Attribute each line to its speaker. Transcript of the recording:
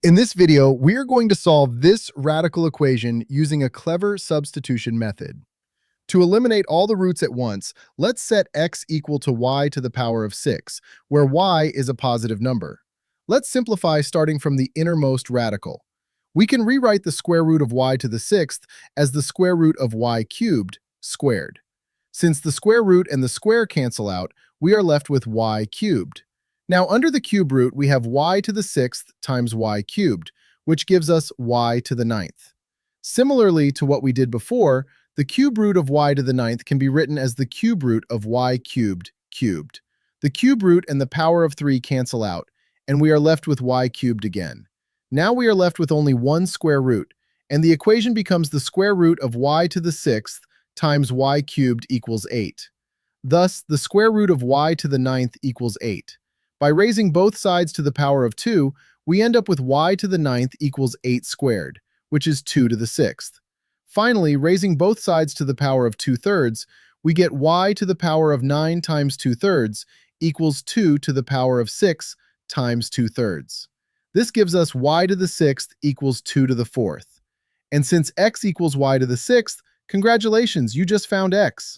Speaker 1: In this video, we are going to solve this radical equation using a clever substitution method. To eliminate all the roots at once, let's set x equal to y to the power of 6, where y is a positive number. Let's simplify starting from the innermost radical. We can rewrite the square root of y to the 6th as the square root of y cubed squared. Since the square root and the square cancel out, we are left with y cubed. Now, under the cube root, we have y to the 6th times y cubed, which gives us y to the 9th. Similarly to what we did before, the cube root of y to the 9th can be written as the cube root of y cubed cubed. The cube root and the power of 3 cancel out, and we are left with y cubed again. Now we are left with only one square root, and the equation becomes the square root of y to the 6th times y cubed equals 8. Thus, the square root of y to the 9th equals 8. By raising both sides to the power of 2, we end up with y to the 9th equals 8 squared, which is 2 to the 6th. Finally, raising both sides to the power of 2/3, we get y to the power of 9 times 2/3 equals 2 to the power of 6 times 2/3. This gives us y to the 6th equals 2 to the 4th. And since x equals y to the 6th, congratulations, you just found x.